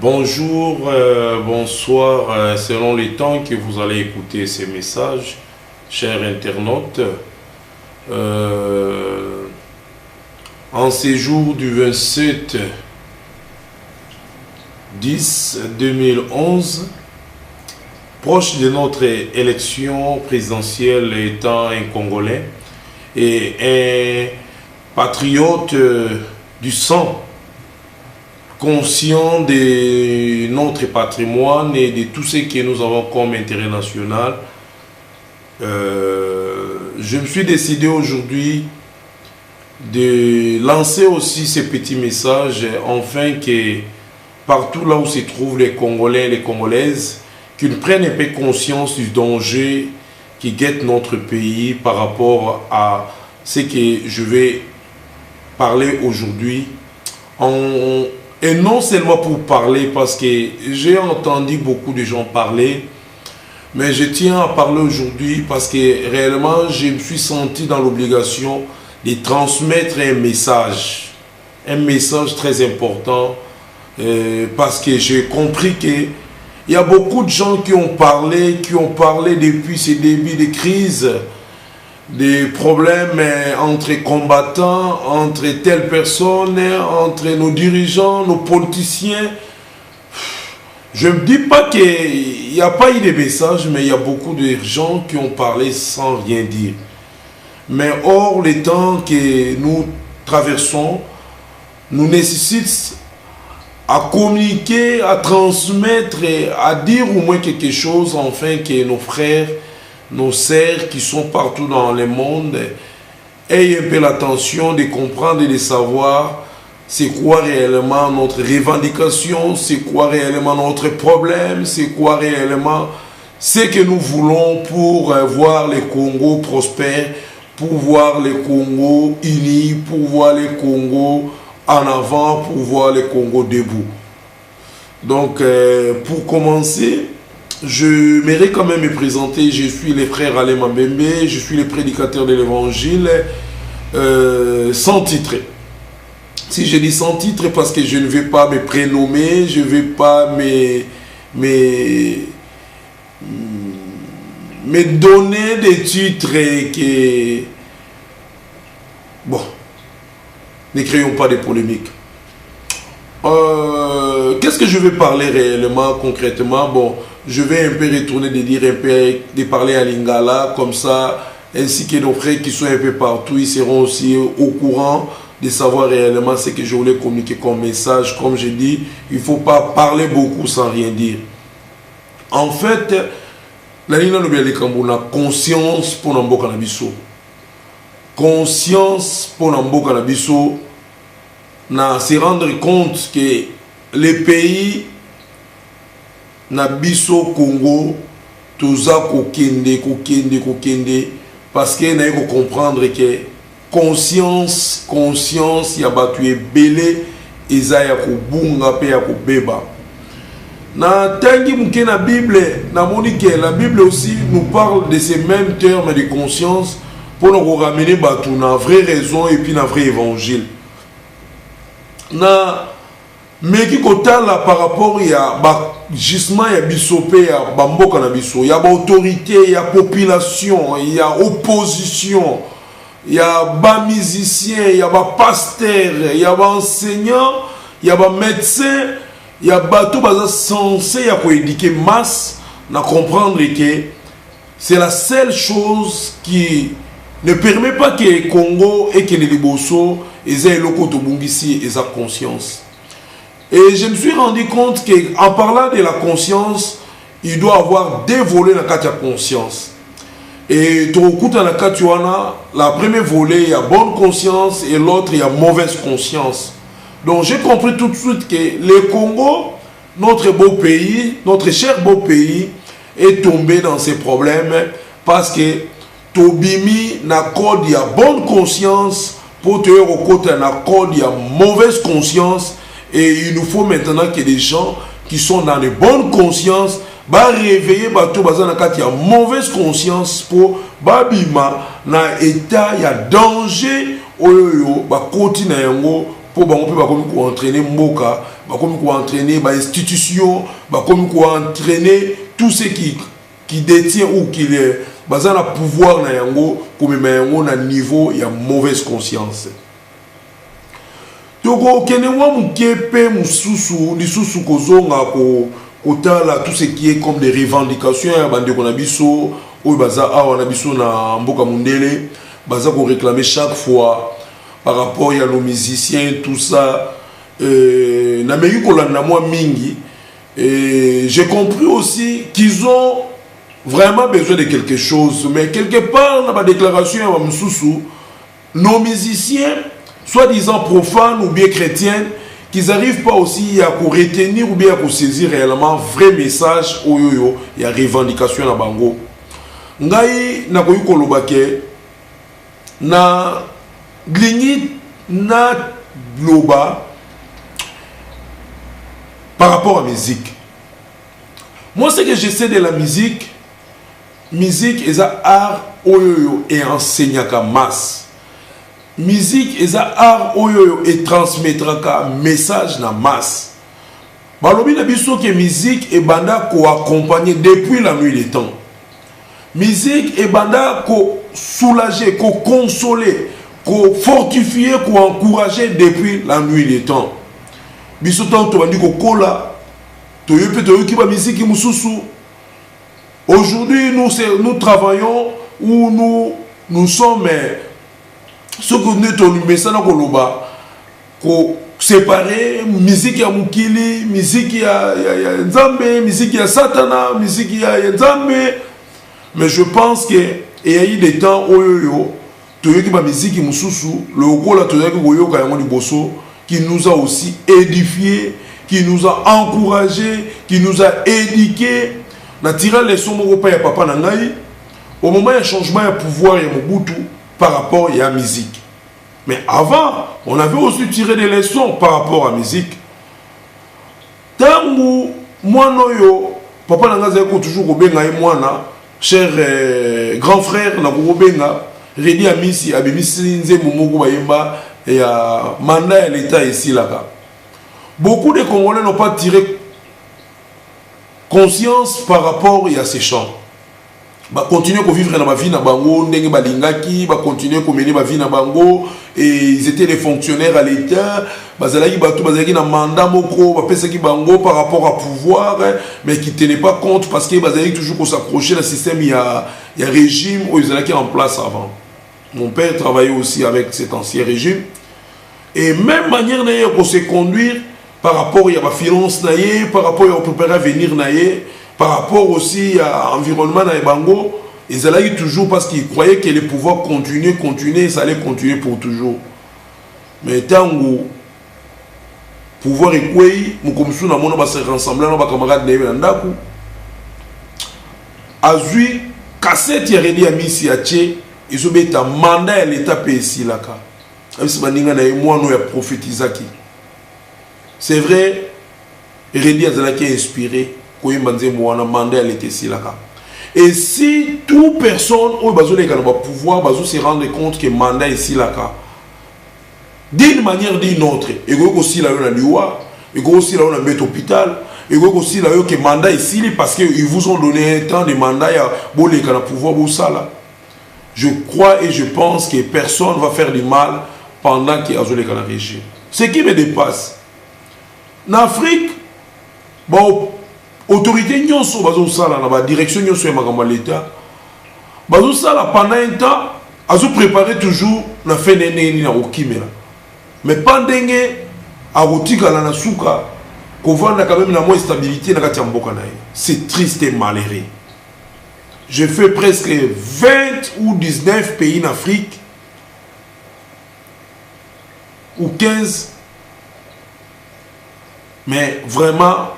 Bonjour, bonsoir, selon les temps que vous allez écouter ces messages, chers internautes. En ces jours du 27 10 2011, proche de notre élection présidentielle étant un Congolais et un patriote du sang, conscient de notre patrimoine et de tout ce que nous avons comme intérêt national, je me suis décidé aujourd'hui de lancer aussi ce petit message afin que partout là où se trouvent les Congolais et les Congolaises, qu'ils prennent un peu conscience du danger qui guette notre pays par rapport à ce que je vais parler aujourd'hui. Et non seulement pour parler, parce que j'ai entendu beaucoup de gens parler, mais je tiens à parler aujourd'hui parce que réellement je me suis senti dans l'obligation de transmettre un message très important, parce que j'ai compris qu'il y a beaucoup de gens qui ont parlé depuis ces débuts de crise, des problèmes entre combattants, entre telles personnes, entre nos dirigeants, nos politiciens. Je ne dis pas qu'il n'y a pas eu de messages, mais il y a beaucoup de gens qui ont parlé sans rien dire. Mais or, les temps que nous traversons nous nécessitent à communiquer, à transmettre, à dire au moins quelque chose, afin que nos frères, nos sœurs qui sont partout dans le monde aient un peu l'attention de comprendre et de savoir c'est quoi réellement notre revendication, c'est quoi réellement notre problème, c'est quoi réellement ce que nous voulons pour voir le Congo prospère, pour voir le Congo uni, pour voir le Congo en avant, pour voir le Congo debout. Donc pour commencer, je mérite quand même me présenter. Je suis le frère Alain Mambembe, je suis le prédicateur de l'évangile sans titre. Si je dis sans titre, parce que je ne vais pas me prénommer, je ne vais pas me donner des titres que... Bon, ne créons pas de polémiques. Qu'est-ce que je vais parler réellement, concrètement? Bon, je vais un peu retourner de parler à Lingala, comme ça, ainsi que nos frères qui sont un peu partout, ils seront aussi au courant de savoir réellement ce que je voulais communiquer comme message. Comme je dis, il ne faut pas parler beaucoup sans rien dire. En fait, la ligne de Kambuna, conscience pour Nambo Kanabiso. Conscience pour Nambo Kanabiso, se rendre compte que les pays Nabiso Congo, toza kokende, parce que n'a pas comprendre que conscience ya batu ebele eza ya kobunga pe ya kobeba. Na tangi muke na Bible, na monique, la Bible aussi nous parle de ces mêmes termes de conscience pour nous ramener batu na vraie raison et puis na vrai évangile. Na meki kotala par rapport ya ba gisement ya bisope ya bamboka na biso, ya ba autorité, ya population, ya opposition, il y a des musiciens, il y a des pasteurs, il y a des enseignants, il y a des médecins, il y a tout censé éduquer masse, à comprendre que c'est la seule chose qui ne permet pas que le Congo et que les Liboso aient le côté Bungisi et sa conscience. Et je me suis rendu compte qu'en parlant de la conscience, il doit avoir deux volets dans la conscience. Et la première volet, il y a bonne conscience et l'autre, il y a mauvaise conscience. Donc j'ai compris tout de suite que le Congo, notre beau pays, notre cher beau pays, est tombé dans ces problèmes parce que Tobimi n'a code, il y a bonne conscience, pour te au côté n'a code, il y a mauvaise conscience. Et il nous faut maintenant que les gens qui sont dans de bonnes consciences ba réveiller bato bazana kati ya mauvaise conscience pour babima na état ya danger oyoyo ba continue yango pour bango pe ba komi ko entraîner mboka comme quoi entraîner les institutions, comme quoi entraîner tous ceux qui détiennent ou qui les basent le pouvoir na yango comme na niveau il y a mauvaise conscience. Donc kene wa mukepe mususu lisusu kozonga ko kotala tout ce qui est comme des revendications ya bande ko na biso ou baza awa na biso na mboka mundele baza ko réclamer chaque fois par rapport à nos musiciens tout ça na meyi kolanda moi mingi et j'ai compris aussi qu'ils ont vraiment besoin de quelque chose, mais quelque part dans ma déclaration à Moussoussou, nos musiciens, soi-disant profanes ou bien chrétiens, qu'ils n'arrivent pas aussi à retenir ou bien à saisir réellement vrai message au yo et à revendication à bango. Ngai na koyi kolobake na glingi na globa par rapport à la musique. Moi, ce que je sais de la musique est un art et enseigne à masse. Musique est un art et transmettre un message na masse. Balobi na biso que musique et banda ko accompagner depuis la nuit des temps. Musique et banda ko soulager, ko consoler, ko fortifier, ko encourager depuis la nuit des temps. Biso tant to bandi ko kola to yope to yoki ba musique mususu. Aujourd'hui, nous travaillons où nous sommes ce que nous mettons koloba ko séparer musique ya mukili, musique ya nzambe, musique ya satana, musique ya nzambe. Mais je pense que il y a eu des temps où toyoki ba musique mususu le okola toyoki koyoka yango liboso qui nous a aussi édifié, qui nous a encouragé, qui nous a éduqué. Na tiré les sons au papa nangai au moment du changement de pouvoir et Mobutu par rapport à la musique. Mais avant, on avait aussi tiré des leçons par rapport à la musique. Tangu moi noyo papa nangai ko toujours obenga et moi na cher grand frère na ko obenga Redi Amisi abimisi nze momoko bayemba et à mandat à l'état ici là-bas. Beaucoup de Congolais n'ont pas tiré conscience par rapport à ces chants. Bah continuer à vivre dans ma vie na bango ndenge balingaki, bah continuer à mener ma vie na bango et ils étaient des fonctionnaires à l'état, bazalaki bato bazalaki na mandat moko, ba pesaki bango par rapport à pouvoir mais qui tenaient pas compte parce que bazalaki toujours qu'on s'accrochait au système il y a régime où ils étaient en place avant. Mon père travaillait aussi avec cet ancien régime et même manière d'ailleurs pour se conduire par rapport à la finance, par rapport à préparer à venir, par rapport aussi à l'environnement, ils allaient toujours parce qu'ils croyaient que les pouvoirs continuer, ça allait continuer pour toujours. Mais tant que le pouvoir est quoi, nous comme ça, nous allons se rassembler, nos camarades de Azui, cassette, il y a Redi Amisi à Tché, ils ont mis un mandat à l'État ici là. Moi, nous avons prophétisé. C'est vrai, Redi Azalaki a inspiré, et si toute personne qui a le pouvoir se rendre compte que le mandat est ici, d'une manière ou d'une autre, il y a aussi la loi, il y a aussi la mettre hôpital, il y a aussi la que mandat ici parce qu'ils vous ont donné un temps de mandat pour le pouvoir. Je crois et je pense que personne ne va faire du mal pendant qu'il y a le régime. Ce qui me dépasse. En Afrique, bon, autorité nyonso bazo sala na ba direction nyonso ya makambo l'État. Bazo sala pendant un temps, azo préparer toujours na fin d'année na okimela. Mais pendant a rotika la nasuka, ko vanda quand même la moins stabilité na kati ya mboka na ye. C'est triste et malheureux. Je fais presque 20 ou 19 pays en Afrique ou 15. Mais vraiment,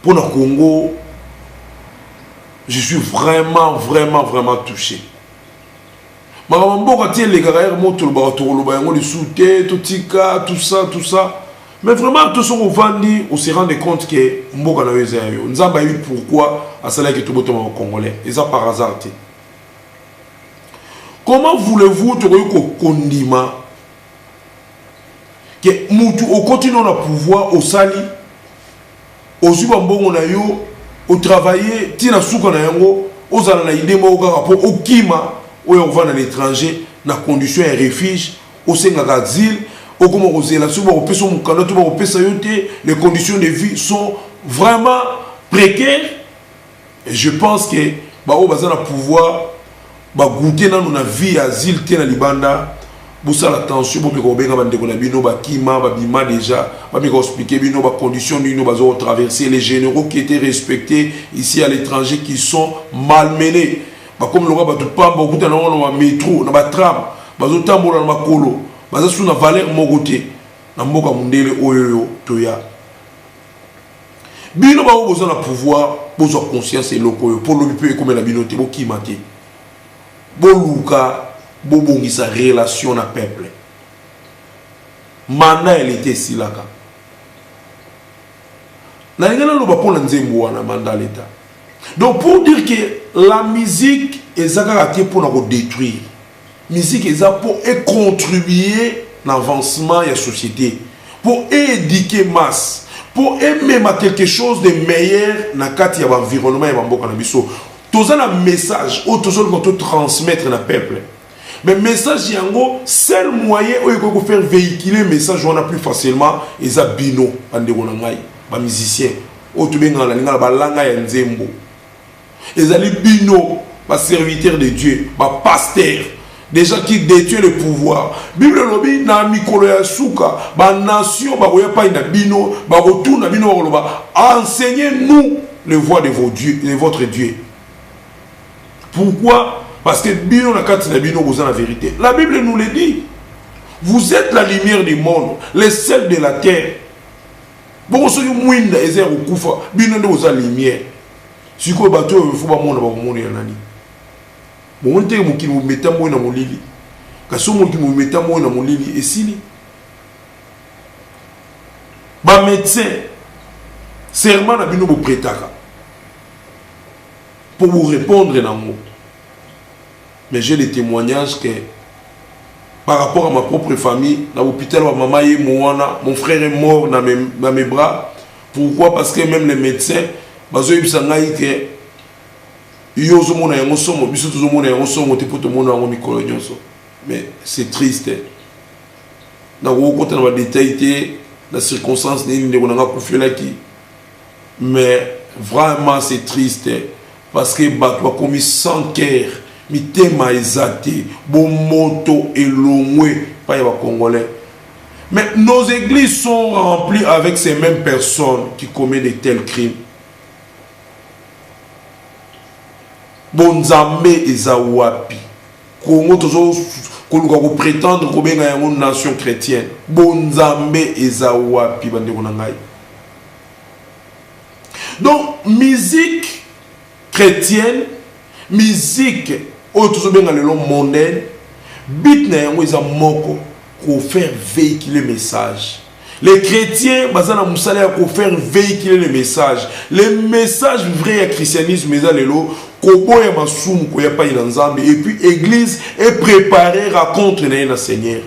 pour le Congo, je suis vraiment touché. Tout ça. Mais vraiment, tout ce qu'on vendit, on se rend compte que Mboka na Wezayo. Nous avons eu pourquoi à cela que tout le monde Congolais. Et ça par hasard. Comment voulez-vous te condiment que mutu au continent na pouvoir au sali au subambongo na yo au travailler tina suka na yango ozala na idée moko kaka po okima oyo ovanda na l'étranger na condition ya refuge osengaka asile okoma kozela soki bakopesa mokanda to bakopesa yo te. Les conditions de vie sont vraiment précaires et je pense que bao baza na pouvoir bagoûter nanu na vie ya asile te na libanda. Boussala attention pour que benga bandeko na bino bakima babima déjà ba me expliquer bino ba conditions bino bazo traverser les généraux qui étaient respectés ici à l'étranger qui sont malmenés ba comme le roi ba tout pamba okuta na wana métro na ba tram bazo tambola na makolo baza sous na valeur mogote na mboka mundele oyoyo toya bino ba oboza na pouvoir bozo conscience et lokoyo pour le peu comme la binoté bokima te boluka Bobongi sa relation na peuple. Mana elle était si là. Na ngana lo ba pona nzembo wana manda l'état. Donc pour dire que la musique est zakaraté pour nous détruire. Musique est pour contribuer à l'avancement de la société, pour éduquer masse, pour aimer quelque chose de meilleur dans l'environnement et dans l'environnement. Tout un message, tout ça qu'on transmettre dans le peuple. Mais le message, seul moyen où il faut faire véhiculer le message on a plus facilement, et ça bino, les musiciens, les bino, les serviteurs de Dieu, les pasteurs, des gens qui détiennent le pouvoir. Bible lobi na mikolo ya suka, ba nation ba koya pa ina bino, ba retourne na bino ba enseignez-nous les voies de vos dieux, de votre Dieu. Pourquoi? Parce que bino na kati na bino vous en la vérité. La Bible nous le dit. Vous êtes la lumière du monde, les sels de la terre. Bon so yu mwinda ezer okufa, bino ndo vous la lumière. Si ko bato il faut ba mona ba mona ya nani. Bon te mo ki mo meta mo na molili. Kaso mo ki mo meta mo na molili esili. Ba médecin serment na bino bo prétaka. Pour vous répondre dans mot. Mais j'ai des témoignages que par rapport à ma propre famille, dans l'hôpital, mon frère est mort dans mes bras. Pourquoi? Parce que même les médecins, mais c'est triste. Dans détail, la circonstance, mais vraiment c'est triste. Parce que tu as commis sans cœur. Mitema ezate, bon moto et l'omwe, pas les Congolais. Mais nos églises sont remplies avec ces mêmes personnes qui commettent de tels crimes. Bonzambe ezawapi. Congo toujours qu'on prétendre qu'on est une nation chrétienne. Bonzambe ezawapi bande konangai. Donc musique chrétienne, musique autre bien le long mondaine, but na yango eza moko pour faire véhiculer le message. Les chrétiens bazana musala pour faire véhiculer le message. Le message vrai du christianisme eza lelo koboya masumu ko ya pa ina nzambe et puis église est préparée raconte na Seigneur.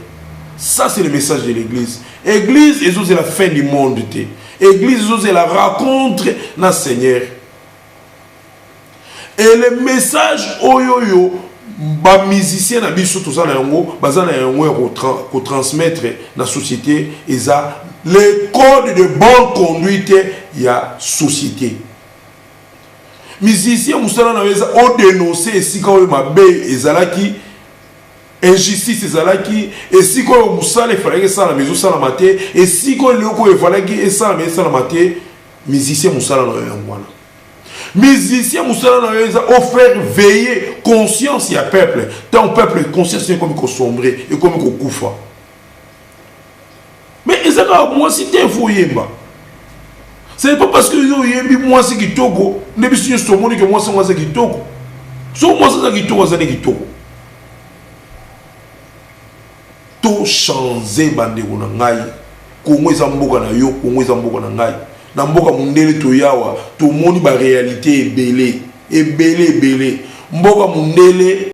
Ça c'est le message de l'église. Église c'est la fin du monde té. Église c'est la raconte na Seigneur. Et le message oyoyo ba musicien na biso tout ça na yango bazana yango ko transmettre na société eza les codes de bonne conduite ya société. Musicien musala na weza o dénoncer esika oyo mabe ezalaki injustice ezalaki esika oyo musala efalaki sala mezo sala mate esika oyo loko efalaki esala mais sala mate musicien musala na yango wana. Musicien musala na yeza offert veiller conscience ya peuple tant peuple conscience comme ko sombré et comme ko kufa mais ezaka moi si te foyemba c'est pas parce que yo yembi moi si kitoko ndebi si so moni que moi c'est kitoko so moi c'est kitoko ça kitoko to changer bande ko na ngai ko ngweza mboka na yo ko ngweza mboka na ngai na mboka mundele to yawa to moni ba réalité ebele mboka mundele